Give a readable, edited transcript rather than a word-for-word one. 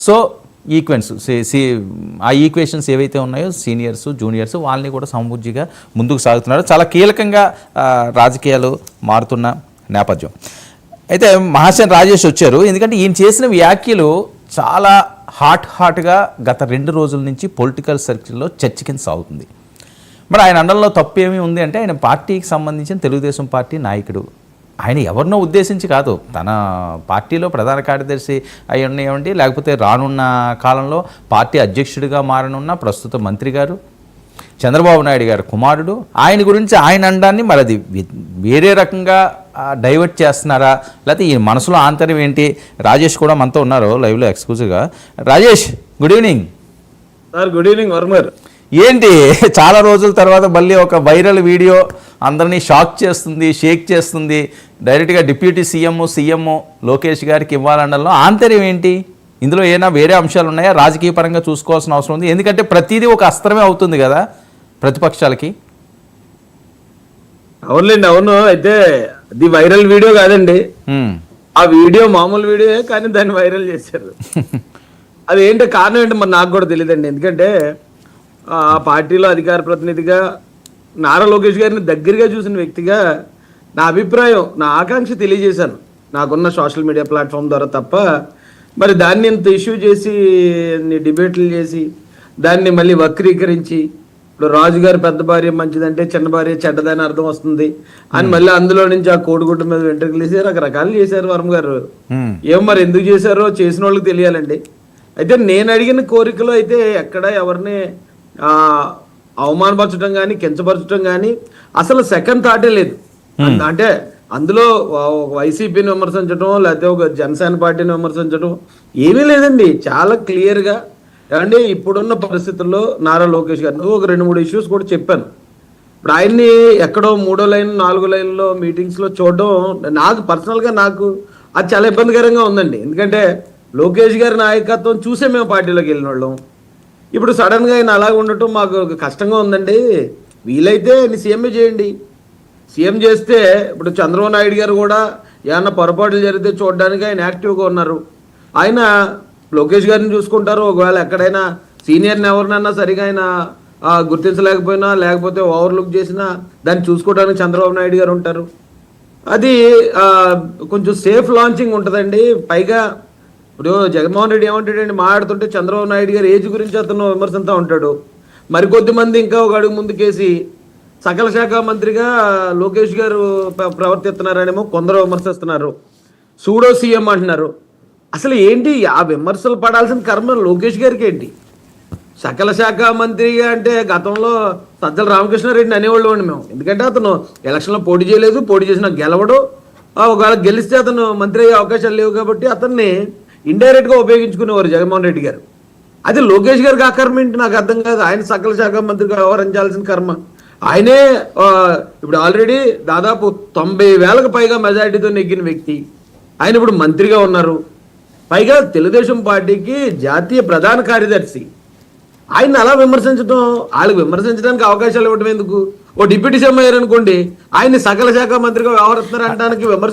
So ఆ equations ఏవైతే ఉన్నాయో సీనియర్స్ జూనియర్స్ వాళ్ళని కూడా సమబుద్ధిగా ముందుకు సాగుతున్నారు. చాలా కీలకంగా రాజకీయాలు మారుతున్న నేపథ్యం. అయితే మహాసేన్ రాజేష్ వచ్చారు. ఎందుకంటే ఈయన చేసిన వ్యాఖ్యలు చాలా హాట్గా గత 2 రోజుల నుంచి పొలిటికల్ సర్కిల్లో చర్చ కింద సాగుతుంది. మరి ఆయన అండంలో తప్పు ఏమి ఉంది అంటే ఆయన పార్టీకి సంబంధించిన తెలుగుదేశం పార్టీ నాయకుడు. ఆయన ఎవరినో ఉద్దేశించి కాదు, తన పార్టీలో ప్రధాన కార్యదర్శి అయి ఉన్నాయేమండి, లేకపోతే రానున్న కాలంలో పార్టీ అధ్యక్షుడిగా మారనున్న ప్రస్తుత మంత్రి గారు చంద్రబాబు నాయుడు గారు కుమారుడు, ఆయన గురించి ఆయన అండాన్ని మరి అది వేరే రకంగా డైవర్ట్ చేస్తున్నారా, లేకపోతే ఈ మనసులో ఆంతర్యం ఏంటి? రాజేష్ కూడా మనతో ఉన్నారు లైవ్లో ఎక్స్క్లూజివ్గా. Rajesh, good evening sir. Good evening వర్మర్. ఏంటి చాలా రోజుల తర్వాత మళ్ళీ ఒక వైరల్ వీడియో అందరినీ షాక్ చేస్తుంది, షేక్ చేస్తుంది. డైరెక్ట్గా డిప్యూటీ సీఎం లోకేష్ గారికి ఇవ్వాలనడంలో ఆంతర్యం ఏంటి? ఇందులో ఏమైనా వేరే అంశాలు ఉన్నాయా? రాజకీయ పరంగా చూసుకోవాల్సిన అవసరం ఉంది, ఎందుకంటే ప్రతిదీ ఒక అస్త్రమే అవుతుంది కదా ప్రతిపక్షాలకి. అవునులేండి, అవును. అయితే అది వైరల్ వీడియో కాదండి, ఆ వీడియో మామూలు వీడియో, కానీ దాన్ని వైరల్ చేశారు. అది ఏంటో కారణం ఏంటో మరి నాకు కూడా తెలియదండి. ఎందుకంటే ఆ పార్టీలో అధికార ప్రతినిధిగా నారా లోకేష్ గారిని దగ్గరగా చూసిన వ్యక్తిగా నా అభిప్రాయం, నా ఆకాంక్ష తెలియజేశాను నాకున్న సోషల్ మీడియా ప్లాట్ఫామ్ ద్వారా. తప్ప మరి దాన్ని ఇంత ఇష్యూ చేసి డిబేట్లు చేసి దాన్ని మళ్ళీ వక్రీకరించి ఇప్పుడు రాజుగారి పెద్ద భార్య మంచిదంటే చిన్న భార్య చెడ్డదని అర్థం వస్తుంది అని మళ్ళీ అందులో నుంచి ఆ కోడిగుడ్డ మీద వెంట్రుకలు వేసి రకరకాలు చేశారు వర్మ గారు. ఏం మరి ఎందుకు చేశారో చేసిన వాళ్ళకి తెలియాలండి. అయితే నేను అడిగిన కోరికలో అయితే ఎక్కడ ఎవరిని అవమానపరచడం కానీ కించపరచడం కానీ అసలు సెకండ్ థాటే లేదు. అంటే అందులో ఒక వైసీపీని విమర్శించడం లేకపోతే ఒక జనసేన పార్టీని విమర్శించడం ఏమీ లేదండి. చాలా క్లియర్గా ఏమంటే ఇప్పుడున్న పరిస్థితుల్లో నారా లోకేష్ గారిని ఒక 2-3 ఇష్యూస్ కూడా చెప్పాను. ఇప్పుడు ఆయన్ని ఎక్కడో 3వ లైన్ 4వ లైన్లో మీటింగ్స్లో చూడడం నాకు పర్సనల్గా నాకు అది చాలా ఇబ్బందికరంగా ఉందండి. ఎందుకంటే లోకేష్ గారి నాయకత్వం చూసే మేము పార్టీలోకి వెళ్ళిన వాళ్ళం. ఇప్పుడు సడన్గా ఆయన అలాగ ఉండటం మాకు కష్టంగా ఉందండి. వీలైతే ఆయన సీఎంఏ చేయండి. సీఎం చేస్తే ఇప్పుడు చంద్రబాబు నాయుడు గారు కూడా ఏమన్నా పొరపాట్లు జరిగితే చూడడానికి ఆయన యాక్టివ్గా ఉన్నారు. ఆయన లోకేష్ గారిని చూసుకుంటారు. ఒకవేళ ఎక్కడైనా సీనియర్ని ఎవరినైనా సరిగా ఆయన గుర్తించలేకపోయినా లేకపోతే ఓవర్లుక్ చేసినా దాన్ని చూసుకోవడానికి చంద్రబాబు నాయుడు గారు ఉంటారు. అది కొంచెం సేఫ్ లాంచింగ్ ఉంటుందండి. పైగా ఇప్పుడు జగన్మోహన్ రెడ్డి ఏమంటాడండి, మాట్లాడుతుంటే చంద్రబాబు నాయుడు గారు ఏజ్ గురించి అతను విమర్శిస్తూ ఉంటాడు. మరికొద్ది మంది ఇంకా ఒక అడుగు ముందుకేసి సకల శాఖ మంత్రిగా లోకేష్ గారు ప్రవర్తిస్తున్నారనేమో కొందరు విమర్శిస్తున్నారు. సూడో సీఎం అంటున్నారు. అసలు ఏంటి ఆ విమర్శలు పడాల్సిన కర్మ లోకేష్ గారికి ఏంటి? సకల శాఖ మంత్రిగా అంటే గతంలో సజ్జల రామకృష్ణారెడ్డిని అనేవాళ్ళు అండి మేము. ఎందుకంటే అతను ఎలక్షన్లో పోటీ చేయలేదు, పోటీ చేసిన గెలవడు. ఒకవేళ గెలిస్తే అతను మంత్రి అయ్యే అవకాశాలు లేవు కాబట్టి అతన్ని ఇండైరెక్ట్గా ఉపయోగించుకునేవారు జగన్మోహన్ రెడ్డి గారు. అది లోకేష్ గారికి ఆ కర్మ ఏంటి నాకు అర్థం కాదు. ఆయన సకల శాఖ మంత్రిగా వ్యవహరించాల్సిన కర్మ ఆయనే. ఇప్పుడు ఆల్రెడీ దాదాపు 90,000కు పైగా మెజారిటీతో నెగ్గిన వ్యక్తి ఆయన ఇప్పుడు మంత్రిగా ఉన్నారు. పైగా తెలుగుదేశం పార్టీకి జాతీయ ప్రధాన కార్యదర్శి. ఆయన అలా విమర్శించడం, వాళ్ళకి విమర్శించడానికి అవకాశాలు ఇవ్వడం ఎందుకు? ఓ డిప్యూటీ సీఎం అయ్యారు అనుకోండి, ఆయన్ని సకల శాఖ మంత్రిగా వ్యవహరిస్తున్నారు అనడానికి విమర్శ